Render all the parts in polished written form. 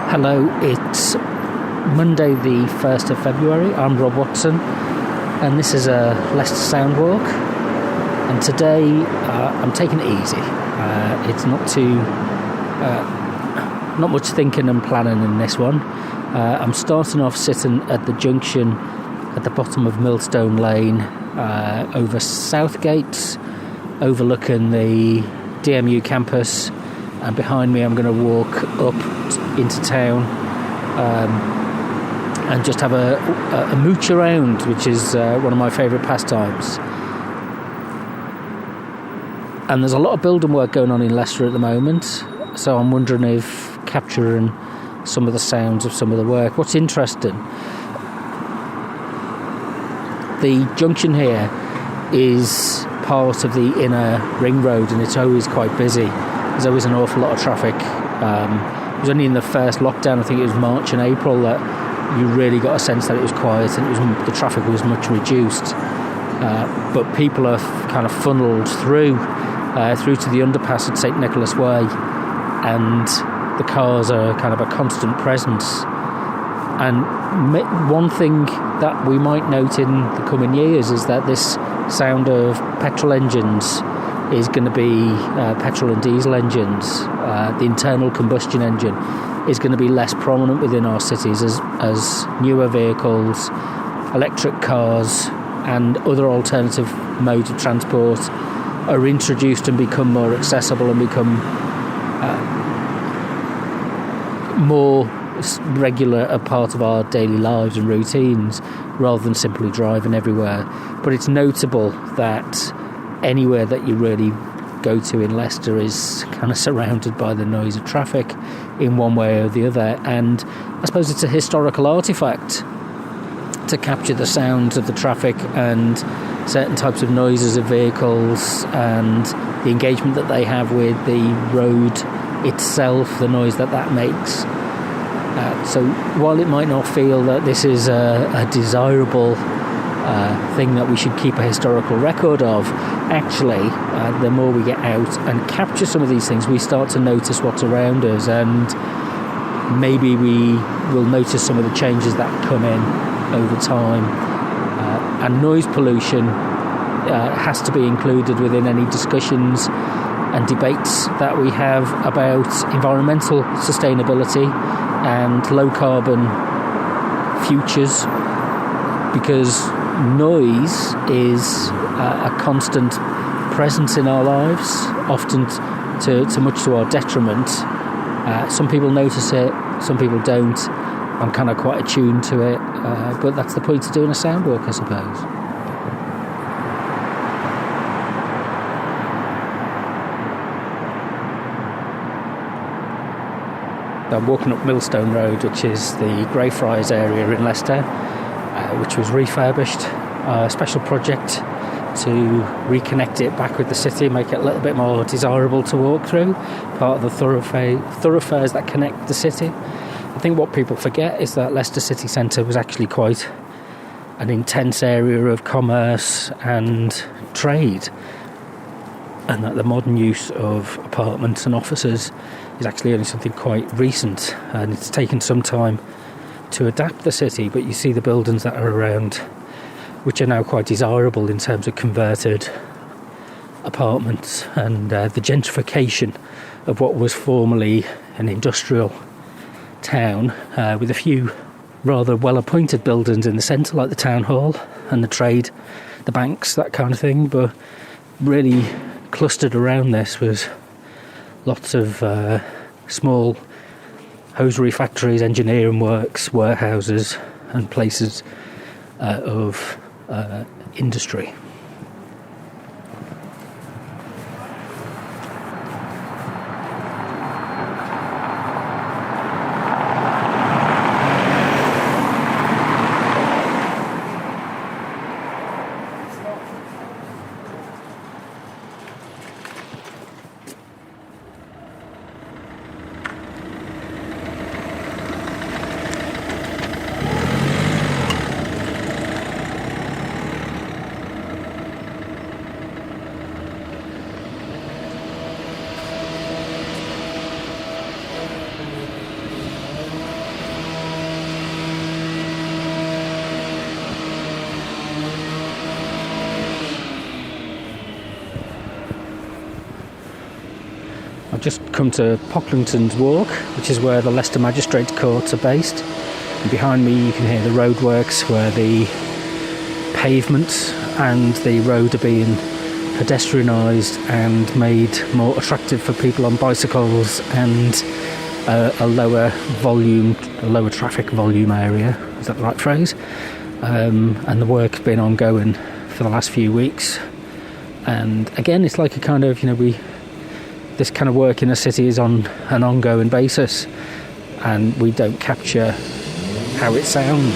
Hello, it's Monday the 1st of February. I'm Rob Watson and this is a Leicester Soundwalk, and today I'm taking it easy. It's not much thinking and planning in this one. I'm starting off sitting at the junction at the bottom of Millstone Lane over Southgate, overlooking the DMU campus, and behind me I'm going to walk up into town and just have a mooch around, which is one of my favourite pastimes. And there's a lot of building work going on in Leicester at the moment, so I'm wondering if capturing some of the sounds of some of the work. What's interesting, the junction here is part of the inner ring road and it's always quite busy. There's always an awful lot of traffic. It was only in the first lockdown, I think it was March and April, that you really got a sense that it was quiet and the traffic was much reduced. But people are kind of funnelled through to the underpass at St Nicholas Way, and the cars are kind of a constant presence. And one thing that we might note in the coming years is that this sound of petrol engines is going to be petrol and diesel engines. The internal combustion engine is going to be less prominent within our cities as newer vehicles, electric cars and other alternative modes of transport are introduced and become more accessible and become more regular a part of our daily lives and routines, rather than simply driving everywhere. But it's notable that anywhere that you really go to in Leicester is kind of surrounded by the noise of traffic in one way or the other, and I suppose it's a historical artefact to capture the sounds of the traffic and certain types of noises of vehicles and the engagement that they have with the road itself, the noise that makes. So while it might not feel that this is a desirable thing that we should keep a historical record of, actually the more we get out and capture some of these things, we start to notice what's around us, and maybe we will notice some of the changes that come in over time. And noise pollution has to be included within any discussions and debates that we have about environmental sustainability and low carbon futures, because noise is a constant presence in our lives, often to much to our detriment. Some people notice it, some people don't. I'm kind of quite attuned to it, but that's the point of doing a soundwalk, I suppose. I'm walking up Millstone Road, which is the Greyfriars area in Leicester, which was refurbished. A special project to reconnect it back with the city, make it a little bit more desirable to walk through, part of the thoroughfares that connect the city. I think what people forget is that Leicester city centre was actually quite an intense area of commerce and trade, and that the modern use of apartments and offices is actually only something quite recent, and it's taken some time to adapt the city. But you see the buildings that are around, which are now quite desirable in terms of converted apartments, and the gentrification of what was formerly an industrial town, with a few rather well-appointed buildings in the centre, like the town hall and the trade, the banks, that kind of thing. But really clustered around this was lots of small hosiery factories, engineering works, warehouses and places of industry. I've just come to Pocklington's Walk, which is where the Leicester Magistrates Courts are based. And behind me you can hear the roadworks where the pavement and the road are being pedestrianised and made more attractive for people on bicycles, and a lower traffic volume area. Is that the right phrase? And the work's been ongoing for the last few weeks. And again, it's like a kind of, this kind of work in a city is on an ongoing basis, and we don't capture how it sounds.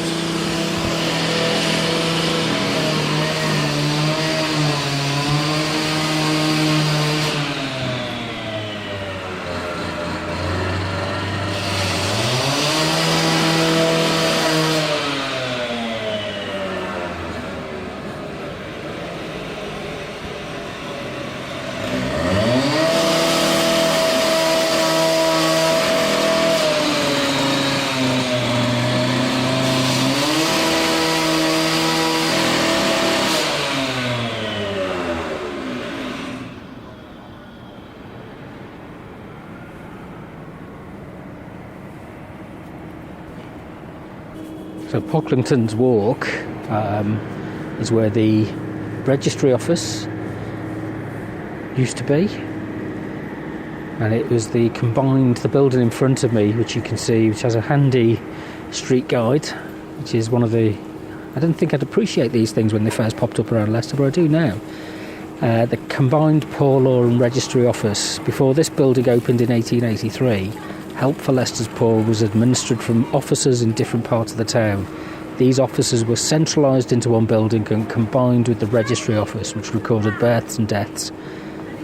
So Pocklington's Walk is where the registry office used to be, and it was the building in front of me, which you can see, which has a handy street guide, which is one of the, I didn't think I'd appreciate these things when they first popped up around Leicester, but I do now. The combined poor law and registry office, before this building opened in 1883, help for Leicester's poor was administered from offices in different parts of the town. These offices were centralised into one building and combined with the registry office, which recorded births and deaths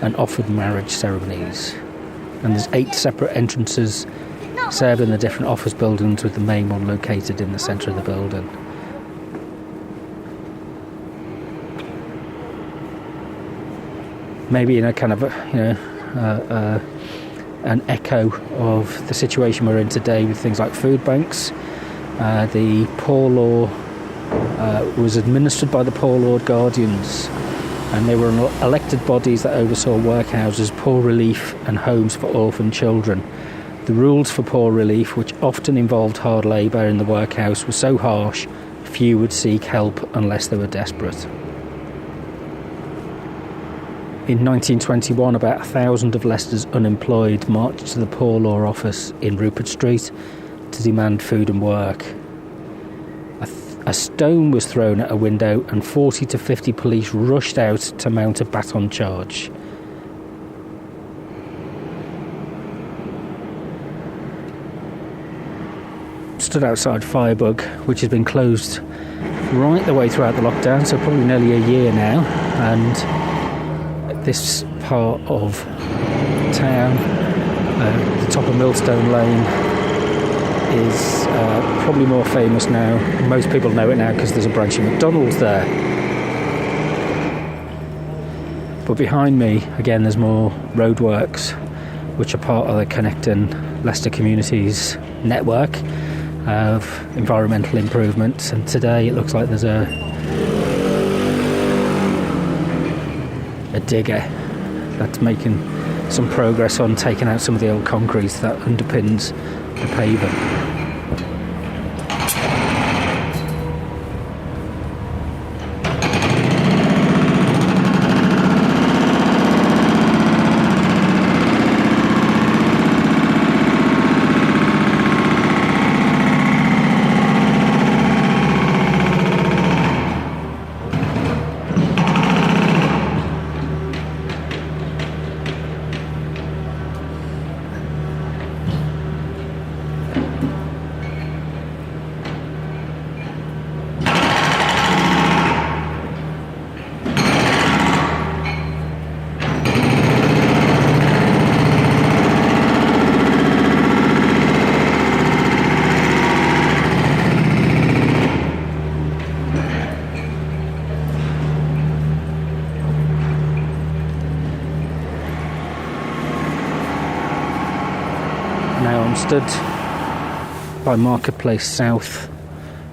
and offered marriage ceremonies. And there's 8 separate entrances serving the different office buildings, with the main one located in the centre of the building. Maybe in a kind of, an echo of the situation we're in today with things like food banks. The poor law was administered by the Poor Law Guardians, and they were elected bodies that oversaw workhouses, poor relief and homes for orphan children. The rules for poor relief, which often involved hard labour in the workhouse, were so harsh few would seek help unless they were desperate. In 1921, about 1,000 of Leicester's unemployed marched to the Poor Law office in Rupert Street to demand food and work. A stone was thrown at a window and 40 to 50 police rushed out to mount a baton charge. Stood outside Firebug, which has been closed right the way throughout the lockdown, so probably nearly a year now, and this part of town, the top of Millstone Lane, is probably more famous now. Most people know it now because there's a branch of McDonald's there. But behind me, again, there's more roadworks, which are part of the Connecting Leicester Communities network of environmental improvements. And today it looks like there's a digger that's making some progress on taking out some of the old concrete that underpins the pavement. Now I'm stood by Marketplace South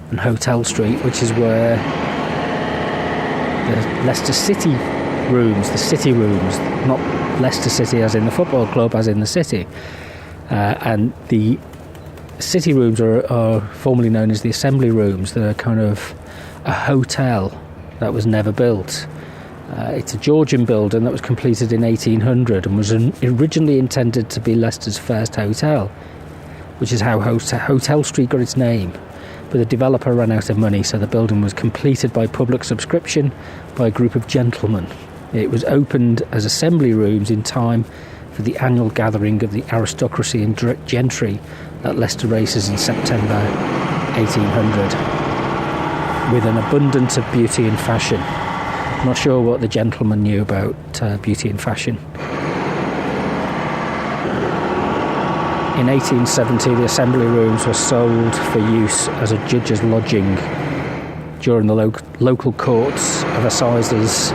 and Hotel Street, which is where the Leicester City rooms, not Leicester City as in the football club, as in the city. And the city rooms are formerly known as the assembly rooms. They're kind of a hotel that was never built. It's a Georgian building that was completed in 1800 and was originally intended to be Leicester's first hotel, which is how Hotel Street got its name. But the developer ran out of money, so the building was completed by public subscription by a group of gentlemen. It was opened as assembly rooms in time for the annual gathering of the aristocracy and gentry at Leicester Races in September 1800, with an abundance of beauty and fashion. I'm not sure what the gentleman knew about beauty and fashion. In 1870, the assembly rooms were sold for use as a judge's lodging during the local courts of assizes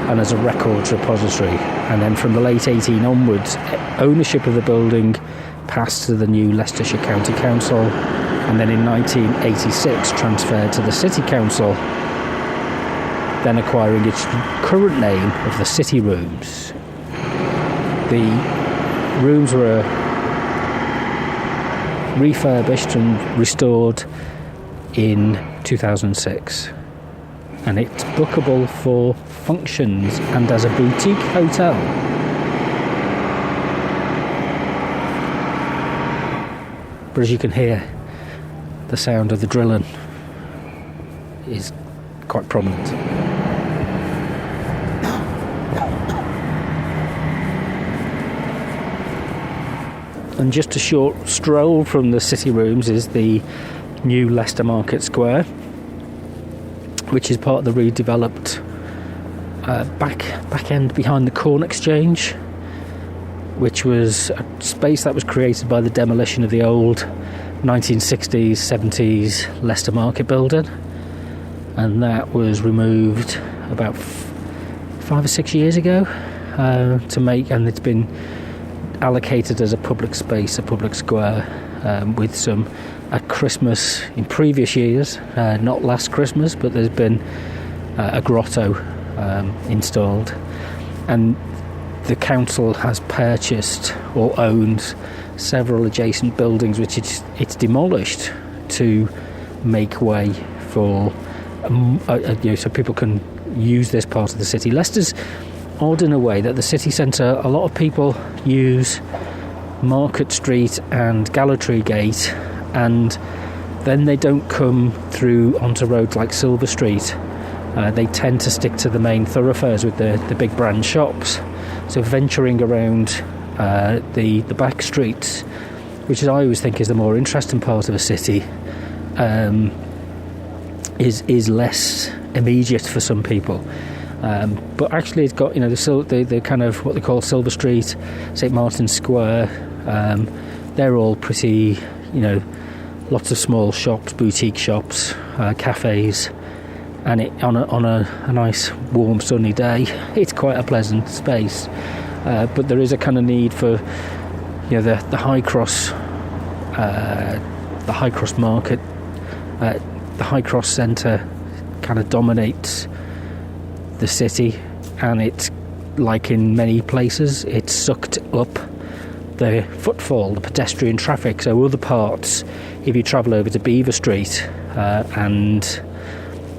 and as a records repository. And then from the late 18 onwards, ownership of the building passed to the new Leicestershire County Council, and then in 1986 transferred to the City Council, then acquiring its current name of the City Rooms. The rooms were refurbished and restored in 2006, and it's bookable for functions and as a boutique hotel. But as you can hear, the sound of the drilling is quite prominent. And just a short stroll from the city rooms is the new Leicester Market Square, which is part of the redeveloped back end behind the Corn Exchange, which was a space that was created by the demolition of the old 1960s, 70s Leicester Market building, and that was removed about 5 or 6 years ago to make, and it's been allocated as a public space, a public square, with some at Christmas in previous years, not last Christmas, but there's been a grotto installed, and the council has purchased or owns several adjacent buildings which it's demolished to make way for so people can use this part of the city. Leicester's odd in a way that the city centre, a lot of people use Market Street and Gallatry Gate, and then they don't come through onto roads like Silver Street. They tend to stick to the main thoroughfares with the big brand shops. So venturing around the back streets, which I always think is the more interesting part of a city, is less immediate for some people. But actually it's got, the kind of what they call Silver Street, St Martin's Square, they're all pretty, lots of small shops, boutique shops, cafes, and it on a nice warm sunny day it's quite a pleasant space, but there is a kind of need for the High Cross market, the High Cross centre kind of dominates the city, and it's like in many places it's sucked up the footfall, the pedestrian traffic. So other parts, if you travel over to Beaver Street and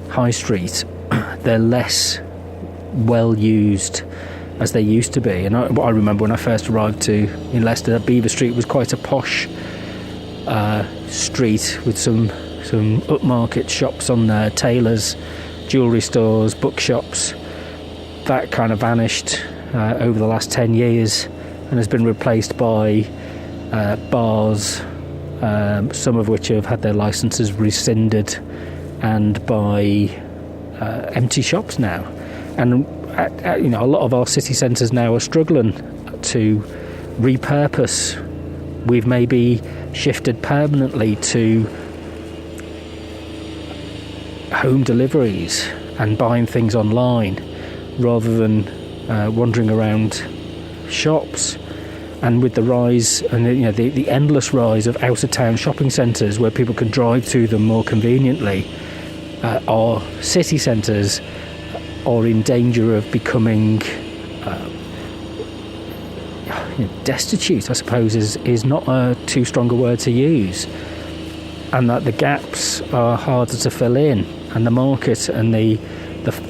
High Street, they're less well used as they used to be. And I remember when I first arrived in Leicester, that Beaver Street was quite a posh street with some upmarket shops on there, tailors, jewellery stores, bookshops. That kind of vanished over the last 10 years and has been replaced by bars, some of which have had their licences rescinded, and by empty shops now. And a lot of our city centres now are struggling to repurpose. We've maybe shifted permanently to home deliveries and buying things online rather than wandering around shops. And with the rise and the endless rise of out of town shopping centres where people can drive to them more conveniently, our city centres are in danger of becoming destitute, I suppose, is not a too strong a word to use, and that the gaps are harder to fill in, and the market and the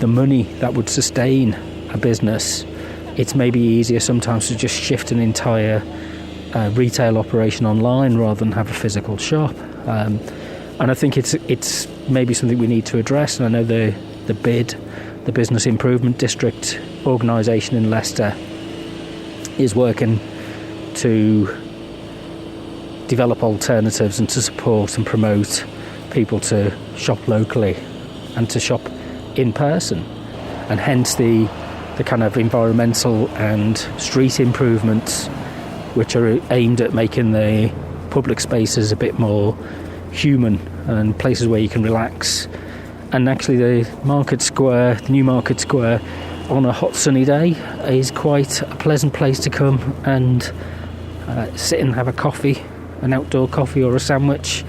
money that would sustain a business, it's maybe easier sometimes to just shift an entire retail operation online rather than have a physical shop. And I think it's maybe something we need to address. And I know the BID, the Business Improvement District organisation in Leicester, is working to develop alternatives and to support and promote people to shop locally and to shop in person, and hence the kind of environmental and street improvements which are aimed at making the public spaces a bit more human and places where you can relax. And actually the new Market Square on a hot sunny day is quite a pleasant place to come and sit and have a coffee, an outdoor coffee or a sandwich,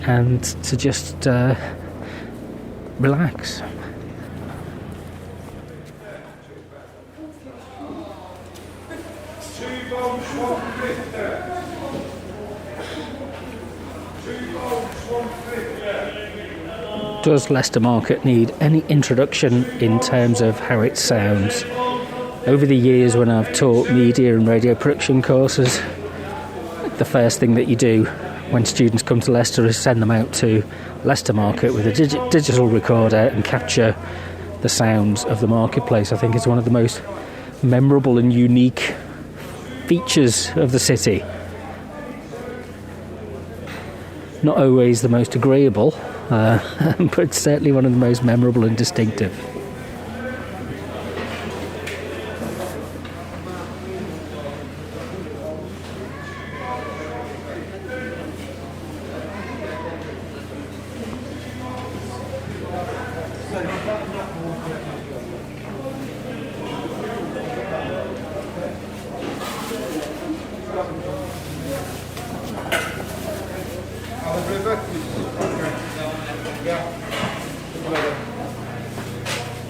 and to just relax. Does Leicester Market need any introduction in terms of how it sounds? Over the years when I've taught media and radio production courses, the first thing that you do when students come to Leicester is send them out to Leicester Market with a digital recorder and capture the sounds of the marketplace. I think it's one of the most memorable and unique features of the city. Not always the most agreeable, but certainly one of the most memorable and distinctive.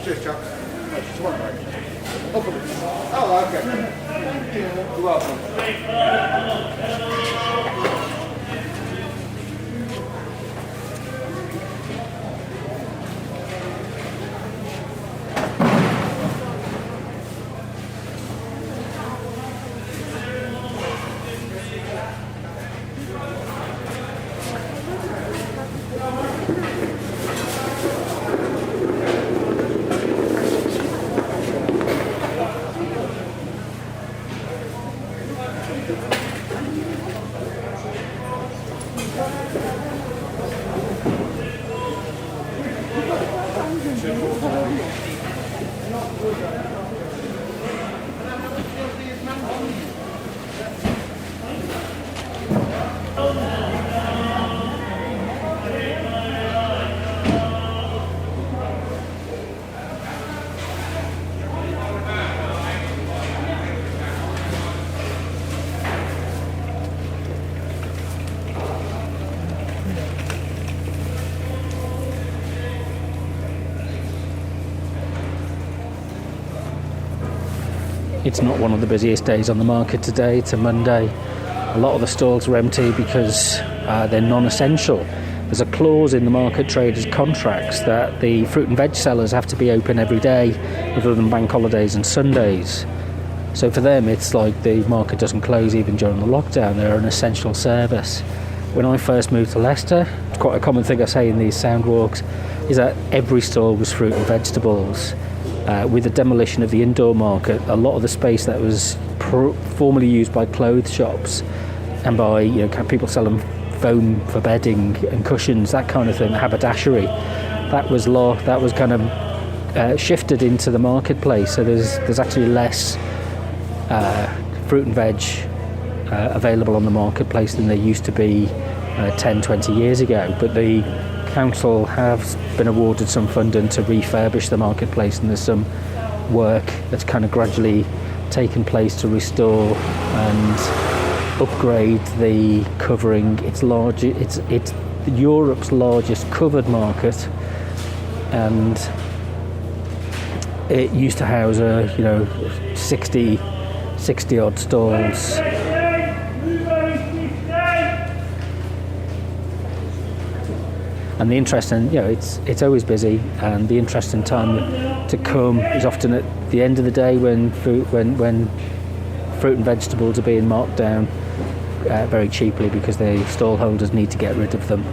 Cheers, Chuck. Just one break. Oh, okay. You're welcome. It's not one of the busiest days on the market today. It's a Monday. A lot of the stalls are empty because they're non-essential. There's a clause in the market traders' contracts that the fruit and veg sellers have to be open every day other than bank holidays and Sundays. So for them, it's like the market doesn't close even during the lockdown. They're an essential service. When I first moved to Leicester, it's quite a common thing I say in these Soundwalks, is that every stall was fruit and vegetables. With the demolition of the indoor market, a lot of the space that was formerly used by clothes shops and by people selling foam for bedding and cushions, that kind of thing, haberdashery, that was kind of shifted into the marketplace. So there's actually less fruit and veg available on the marketplace than there used to be 10-20 years ago. But the council have been awarded some funding to refurbish the marketplace, and there's some work that's kind of gradually taken place to restore and upgrade the covering. It's Europe's largest covered market, and it used to house 60 60 odd stalls. And the interesting, it's always busy, and the interesting time to come is often at the end of the day when fruit and vegetables are being marked down very cheaply because the stall holders need to get rid of them.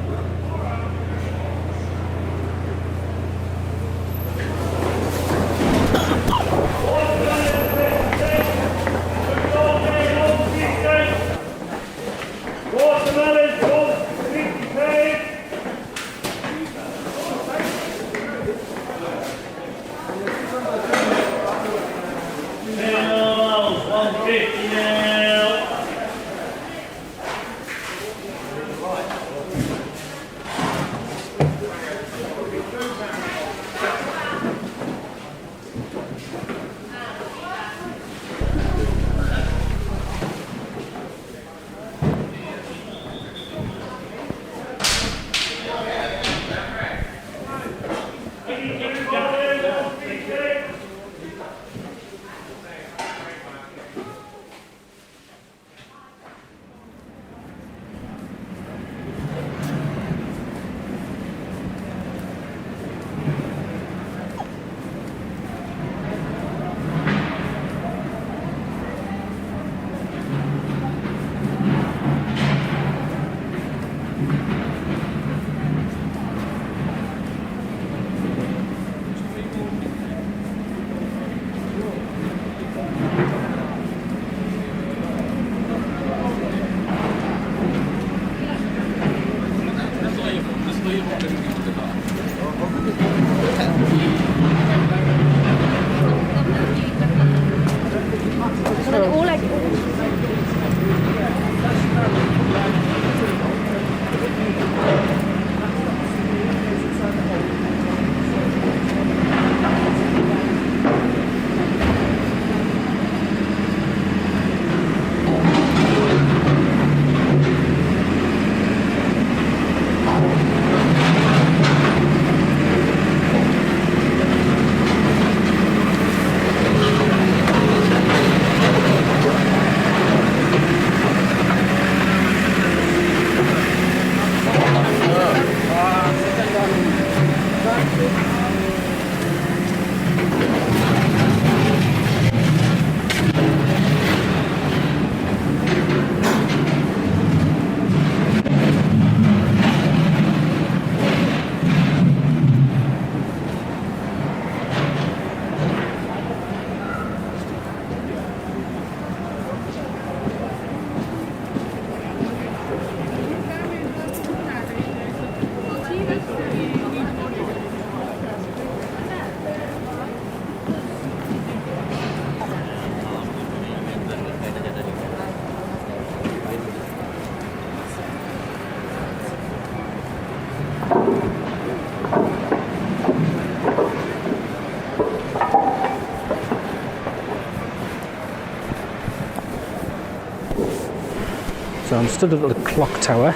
So I'm stood at the clock tower,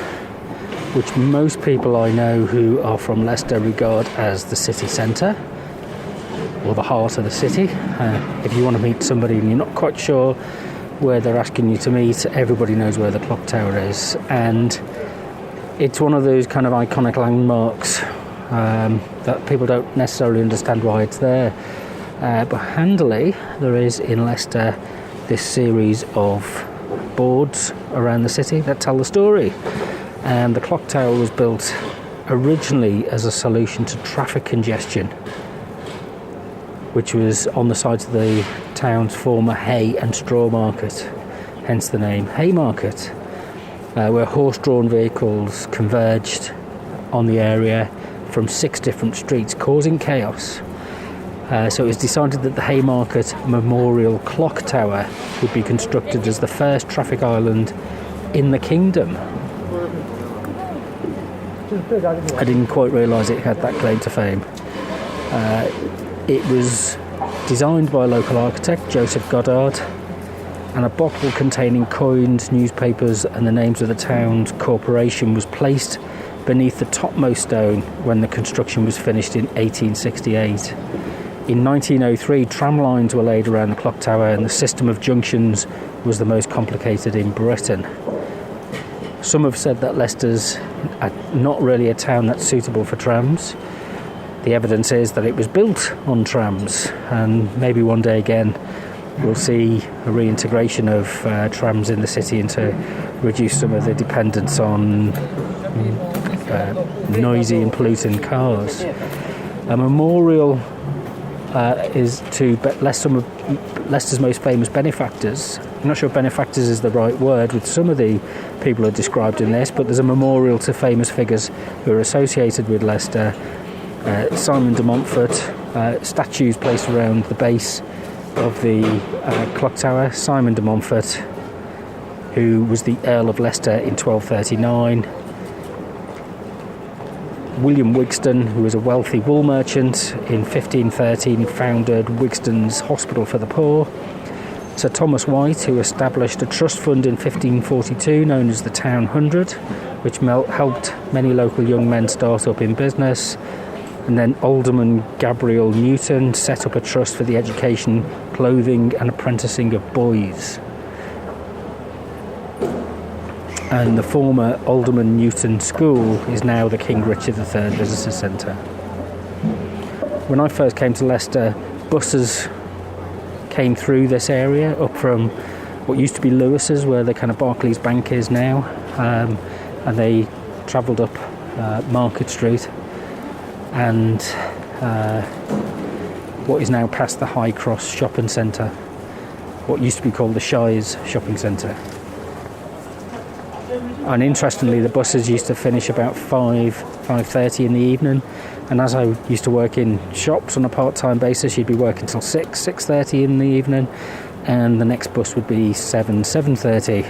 which most people I know who are from Leicester regard as the city centre, or the heart of the city. If you want to meet somebody and you're not quite sure where they're asking you to meet, everybody knows where the clock tower is. And it's one of those kind of iconic landmarks that people don't necessarily understand why it's there. But handily, there is in Leicester this series of boards around the city that tell the story. And the clock tower was built originally as a solution to traffic congestion, which was on the sides of the town's former hay and straw market, hence the name Haymarket, where horse-drawn vehicles converged on the area from 6 different streets, causing chaos. So it was decided that the Haymarket Memorial Clock Tower would be constructed as the first traffic island in the kingdom. I didn't quite realise it had that claim to fame. It was designed by a local architect, Joseph Goddard, and a bottle containing coins, newspapers and the names of the town's corporation was placed beneath the topmost stone when the construction was finished in 1868. In 1903, tram lines were laid around the clock tower, and the system of junctions was the most complicated in Britain. Some have said that Leicester's not really a town that's suitable for trams. The evidence is that it was built on trams, and maybe one day again we'll see a reintegration of trams in the city and to reduce some of the dependence on noisy and polluting cars. A memorial is to some of Leicester's most famous benefactors. I'm not sure if benefactors is the right word with some of the people who are described in this, but there's a memorial to famous figures who are associated with Leicester. Simon de Montfort, statues placed around the base of the clock tower. Simon de Montfort, who was the Earl of Leicester in 1239. William Wigston, who was a wealthy wool merchant, in 1513 founded Wigston's Hospital for the Poor. Sir Thomas White, who established a trust fund in 1542 known as the Town Hundred, which helped many local young men start up in business. And then Alderman Gabriel Newton set up a trust for the education, clothing and apprenticing of boys. And the former Alderman Newton School is now the King Richard III Visitor Centre. When I first came to Leicester, buses came through this area up from what used to be Lewis's, where the kind of Barclays Bank is now, and they travelled up Market Street and what is now past the High Cross Shopping Centre, what used to be called the Shires Shopping Centre. And interestingly, the buses used to finish about 5:30 in the evening, and as I used to work in shops on a part-time basis, you'd be working till 6:30 in the evening, and the next bus would be 7:30.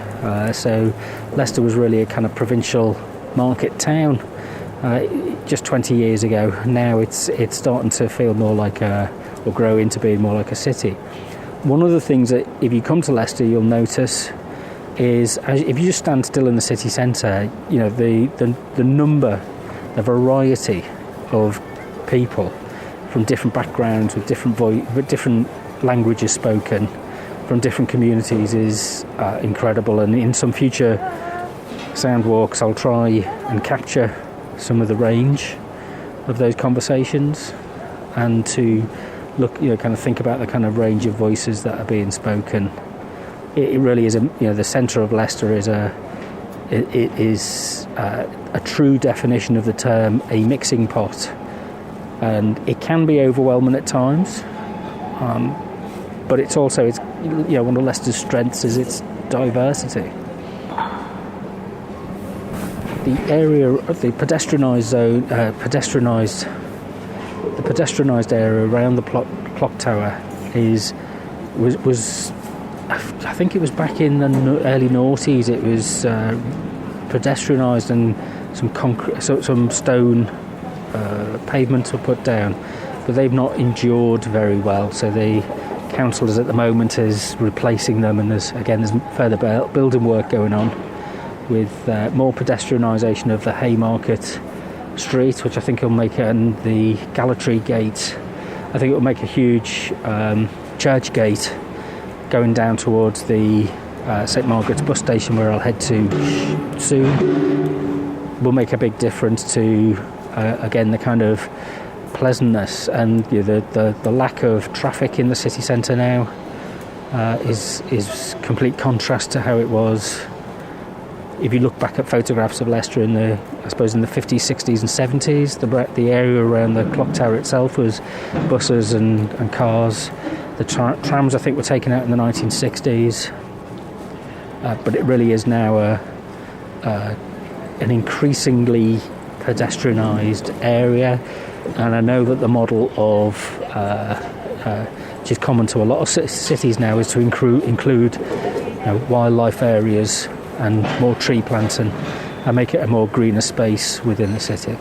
So Leicester was really a kind of provincial market town just 20 years ago. Now it's starting to feel more like or grow into being more like a city. One of the things that if you come to Leicester you'll notice is if you just stand still in the city centre, you know, the number, the variety of people from different backgrounds with different languages spoken from different communities is incredible. And in some future Soundwalks I'll try and capture some of the range of those conversations and to look, you know, kind of think about the kind of range of voices that are being spoken. It really is, the centre of Leicester is a true definition of the term, a mixing pot, and it can be overwhelming at times. But it's also, one of Leicester's strengths is its diversity. The area of the pedestrianised zone, the pedestrianised area around the clock tower was. I think it was back in the early noughties. It was pedestrianised and some stone pavements were put down, but they've not endured very well. So the council is at the moment is replacing them, and there's further building work going on with more pedestrianisation of the Haymarket Street, which I think will make and the Gallatry Gate. I think it will make a huge church gate going down towards the St Margaret's bus station, where I'll head to soon, will make a big difference to the kind of pleasantness and the lack of traffic in the city centre now is complete contrast to how it was. If you look back at photographs of Leicester in the 50s, 60s and 70s, the area around the clock tower itself was buses and cars. The trams, I think, were taken out in the 1960s, but it really is now an increasingly pedestrianised area. And I know that the model of, which is common to a lot of cities now, is to include wildlife areas and more tree planting and make it a more greener space within the city.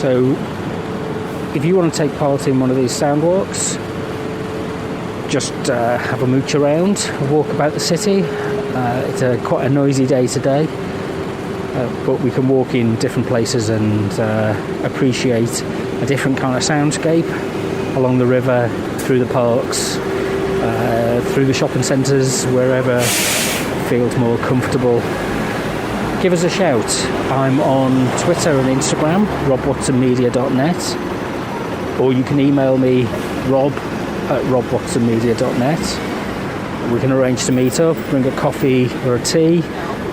So if you want to take part in one of these Soundwalks, just have a mooch around, walk about the city. It's quite a noisy day today, but we can walk in different places and appreciate a different kind of soundscape along the river, through the parks, through the shopping centres, wherever feels more comfortable. Give us a shout. I'm on Twitter and Instagram, robwatsonmedia.net, or you can email me, rob@robwatsonmedia.net. We can arrange to meet up, bring a coffee or a tea.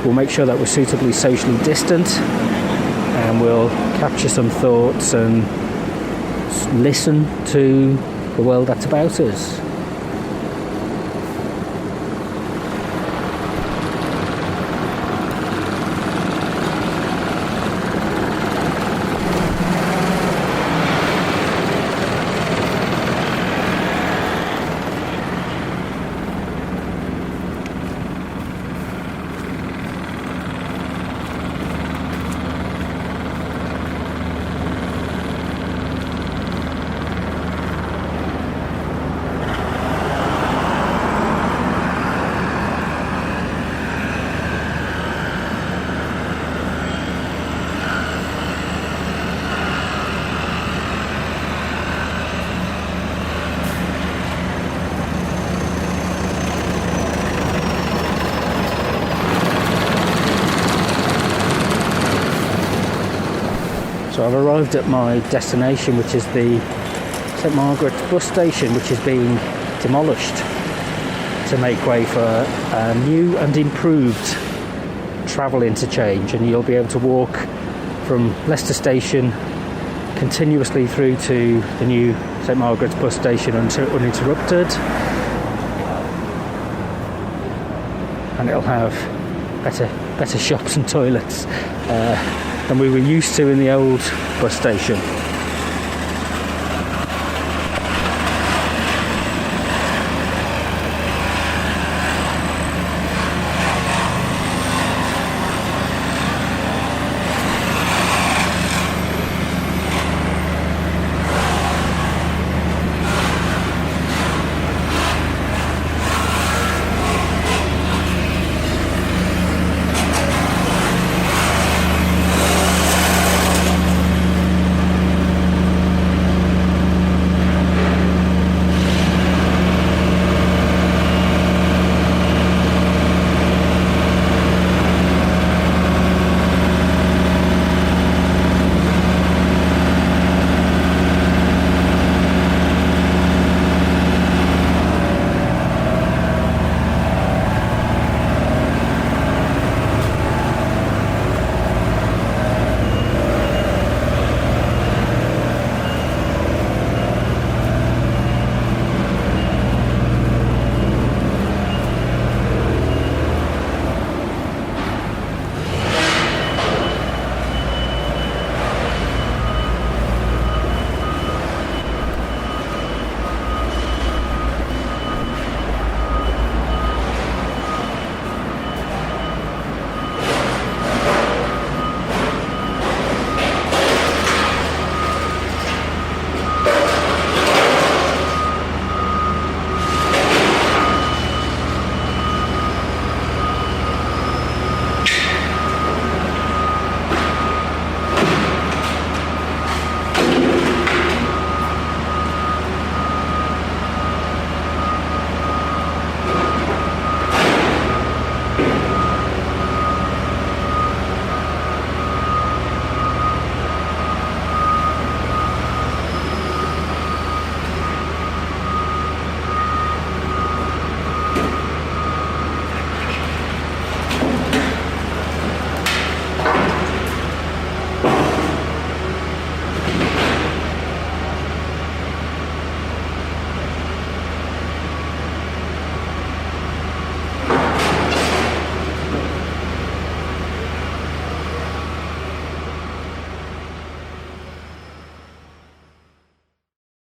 We'll make sure that we're suitably socially distant, and we'll capture some thoughts and listen to the world that's about us. So I've arrived at my destination, which is the St Margaret's bus station, which is being demolished to make way for a new and improved travel interchange, and you'll be able to walk from Leicester station continuously through to the new St Margaret's bus station uninterrupted, and it'll have better shops and toilets than we were used to in the old bus station.